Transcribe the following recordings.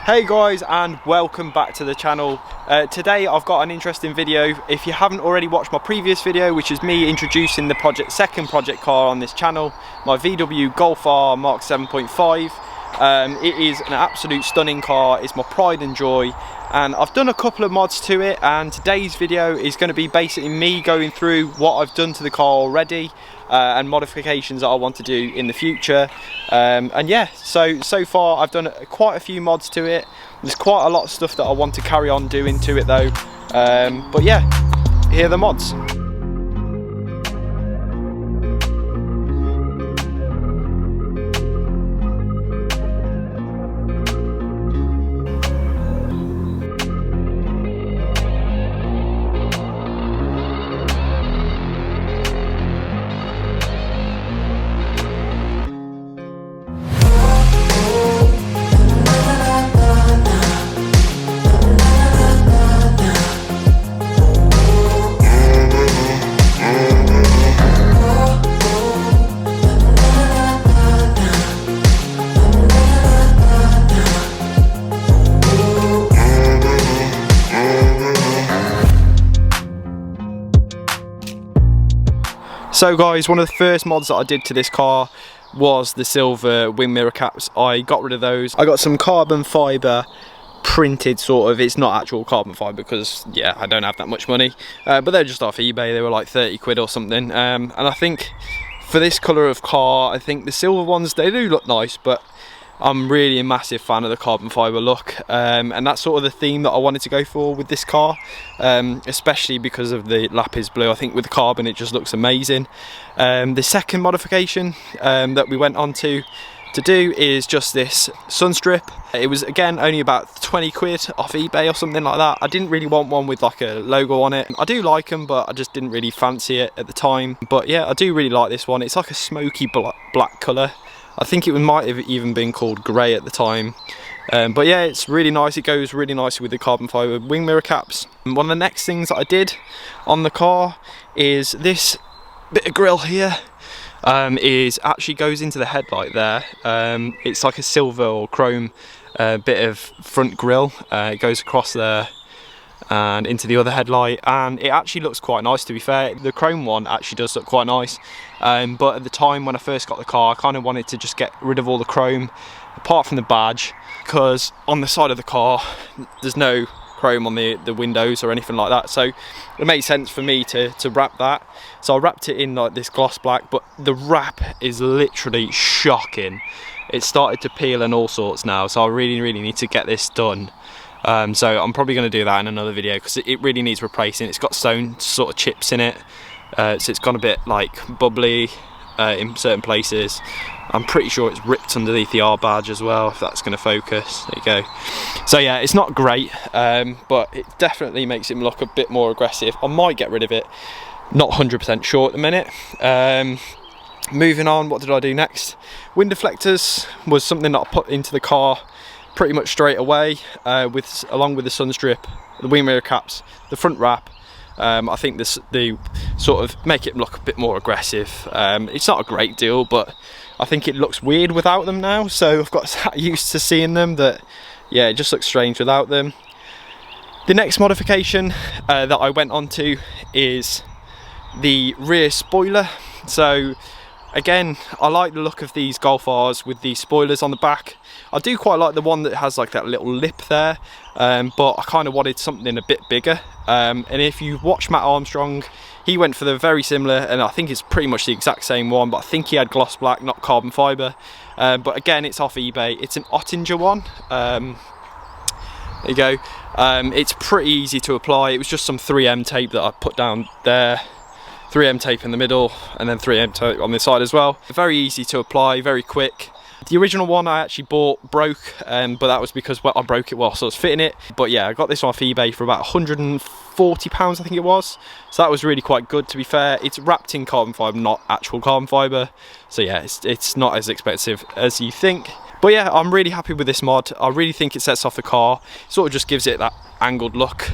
Hey guys, and welcome back to the channel. Today I've got an interesting video. If you haven't already watched my previous video, which is me introducing the second project car on this channel, my VW Golf R Mark 7.5. It is an absolute stunning car. It's my pride and joy, and I've done a couple of mods to it, and today's video is going to be basically me going through what I've done to the car already and modifications that I want to do in the future. And yeah, so far I've done quite a few mods to it. There's quite a lot of stuff that I want to carry on doing to it though. But yeah, here are the mods. So guys, one of the first mods that I did to this car was the silver wing mirror caps. I got rid of those. I got some carbon fibre printed sort of, it's not actual carbon fibre because yeah, I don't have that much money, but they're just off eBay. They were like 30 quid or something, and I think for this colour of car, I think the silver ones, they do look nice, but I'm really a massive fan of the carbon fibre look, and that's sort of the theme that I wanted to go for with this car, especially because of the lapis blue. I think with the carbon it just looks amazing. The second modification that we went on to do is just this sun strip. It was again only about 20 quid off eBay or something like that. I didn't really want one with like a logo on it. I do like them, but I just didn't really fancy it at the time. But yeah, I do really like this one. It's like a smoky black colour. I think it might have even been called grey at the time. But yeah, it's really nice. It goes really nicely with the carbon fibre wing mirror caps. And one of the next things that I did on the car is this bit of grille here. Is actually goes into the headlight there. It's like a silver or chrome bit of front grille. It goes across there and into the other headlight, and it actually looks quite nice, to be fair. The chrome one actually does look quite nice, but at the time when I first got the car, I kind of wanted to just get rid of all the chrome apart from the badge, because on the side of the car there's no chrome on the windows or anything like that, so it made sense for me to wrap that. So I wrapped it in like this gloss black, but the wrap is literally shocking. It started to peel and all sorts now, so I really need to get this done. So I'm probably going to do that in another video, because it really needs replacing. It's got stone sort of chips in it, so it's gone a bit like bubbly in certain places. I'm pretty sure it's ripped underneath the R badge as well, if that's going to focus. There you go. So yeah, it's not great, but it definitely makes him look a bit more aggressive. I might get rid of it, not 100% sure at the minute. Moving on, what did I do next? Wind deflectors was something that I put into the car pretty much straight away, along with the sun strip, the wing mirror caps, the front wrap. I think they sort of make it look a bit more aggressive. It's not a great deal, but I think it looks weird without them now, so I've got that used to seeing them that yeah, it just looks strange without them. The next modification that I went on to is the rear spoiler. So again, I like the look of these Golf Rs with these spoilers on the back. I do quite like the one that has like that little lip there, but I kind of wanted something a bit bigger. And if you watch Matt Armstrong, he went for the very similar, and I think it's pretty much the exact same one, but I think he had gloss black, not carbon fibre. But again, it's off eBay. It's an Ottinger one. There you go. It's pretty easy to apply. It was just some 3M tape that I put down there. 3M tape in the middle, and then 3M tape on the side as well. Very easy to apply, very quick. The original one I actually broke, but that was because I broke it whilst I was fitting it. But yeah, I got this off eBay for about £140, I think it was. So that was really quite good, to be fair. It's wrapped in carbon fibre, not actual carbon fibre. So yeah, it's not as expensive as you think. But yeah, I'm really happy with this mod. I really think it sets off the car. Sort of just gives it that angled look,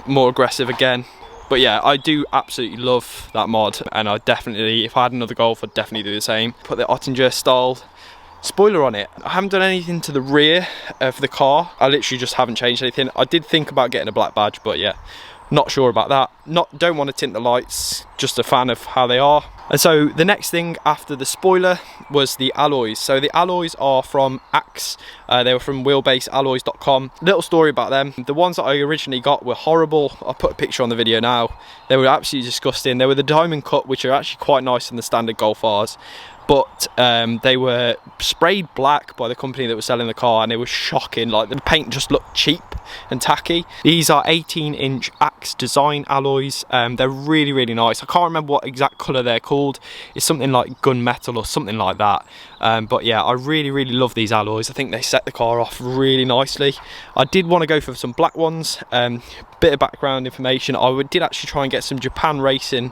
more aggressive again. But yeah, I do absolutely love that mod, and I definitely, if I had another Golf, I'd definitely do the same. Put the Ottinger style spoiler on it. I haven't done anything to the rear of the car. I literally just haven't changed anything. I did think about getting a black badge, but yeah, not sure about that. Don't want to tint the lights, just a fan of how they are. And so the next thing after the spoiler was the alloys. So the alloys are from Axe. They were from wheelbasealloys.com. Little story about them. The ones that I originally got were horrible. I'll put a picture on the video now. They were absolutely disgusting. They were the diamond cut, which are actually quite nice in the standard Golf Rs. But they were sprayed black by the company that was selling the car, and it was shocking. Like, the paint just looked cheap and tacky. These are 18-inch Axe design alloys. They're really, really nice. I can't remember what exact colour they're called. It's something like gunmetal or something like that. But yeah, I really, really love these alloys. I think they set the car off really nicely. I did want to go for some black ones. Bit of background information. I did actually try and get some Japan Racing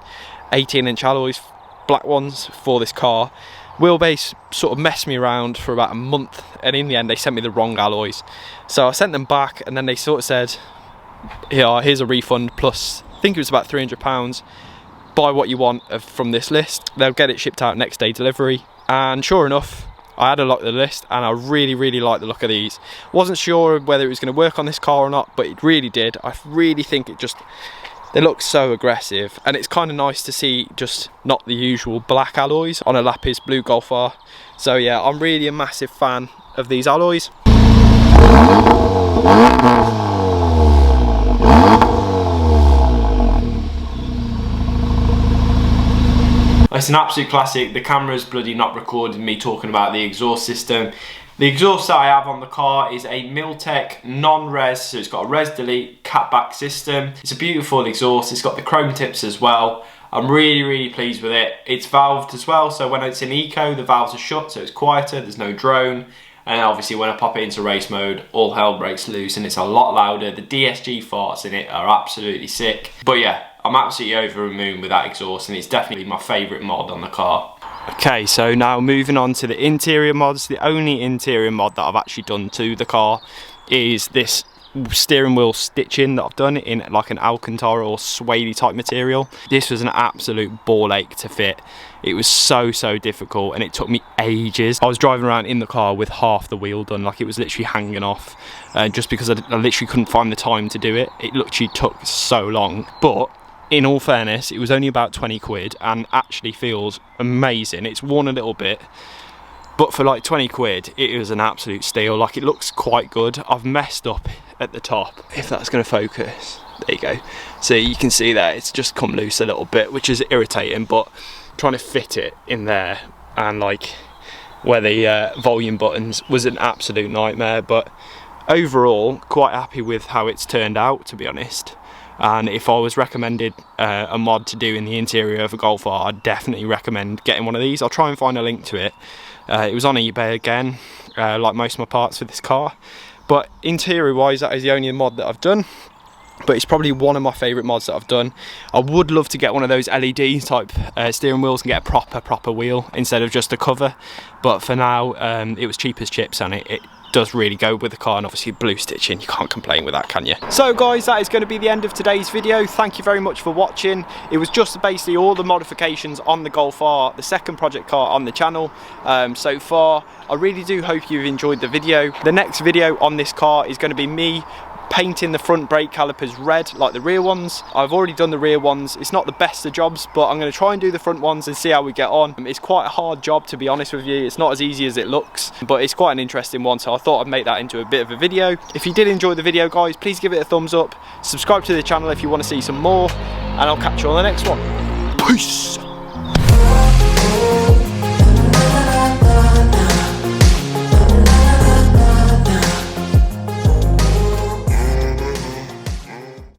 18-inch alloys, black ones, for this car. Wheelbase sort of messed me around for about a month, and in the end they sent me the wrong alloys. So I sent them back, and then they sort of said, yeah, here's a refund plus, I think it was about £300. Buy what you want from this list. They'll get it shipped out next day delivery. And sure enough, I had a look at the list, and I really, really like the look of these. Wasn't sure whether it was going to work on this car or not, but it really did. I really think they look so aggressive, and it's kind of nice to see just not the usual black alloys on a Lapis blue Golf R. So yeah, I'm really a massive fan of these alloys. It's an absolute classic. The camera's bloody not recording me talking about the exhaust system. The exhaust that I have on the car is a Miltech non-res, so it's got a res delete catback system. It's a beautiful exhaust. It's got the chrome tips as well. I'm really, really pleased with it. It's valved as well, so when it's in eco, the valves are shut, so it's quieter, there's no drone. And obviously when I pop it into race mode, all hell breaks loose and it's a lot louder. The DSG farts in it are absolutely sick. But yeah, I'm absolutely over the moon with that exhaust, and it's definitely my favourite mod on the car. Okay, so now moving on to the interior mods. The only interior mod that I've actually done to the car is this steering wheel stitching that I've done in like an Alcantara or suede type material. This was an absolute ball ache to fit. It was so difficult, and it took me ages. I was driving around in the car with half the wheel done, like it was literally hanging off, just because I literally couldn't find the time to do it. It literally took so long, but in all fairness, it was only about 20 quid and actually feels amazing. It's worn a little bit, but for like 20 quid, it was an absolute steal. Like, it looks quite good. I've messed up at the top, if that's going to focus. There you go. So you can see that it's just come loose a little bit, which is irritating, but trying to fit it in there and like where the volume buttons was an absolute nightmare. But overall, quite happy with how it's turned out, to be honest. And if I was recommended a mod to do in the interior of a Golf R, I'd definitely recommend getting one of these. I'll try and find a link to it. It was on eBay again, like most of my parts for this car. But interior wise, that is the only mod that I've done. But it's probably one of my favourite mods that I've done. I would love to get one of those LED type steering wheels and get a proper wheel instead of just a cover. But for now, it was cheap as chips, and it does really go with the car, and obviously blue stitching, you can't complain with that, can you? So guys, that is going to be the end of today's video. Thank you very much for watching. It was just basically all the modifications on the Golf R, the second project car on the channel so far. I really do hope you've enjoyed the video. The next video on this car is going to be me painting the front brake calipers red like the rear ones. I've already done the rear ones. It's not the best of jobs, but I'm going to try and do the front ones and see how we get on. It's quite a hard job, to be honest with you. It's not as easy as it looks, but it's quite an interesting one, so I thought I'd make that into a bit of a video. If you did enjoy the video, guys, please give it a thumbs up, subscribe to the channel if you want to see some more, and I'll catch you on the next one. Peace!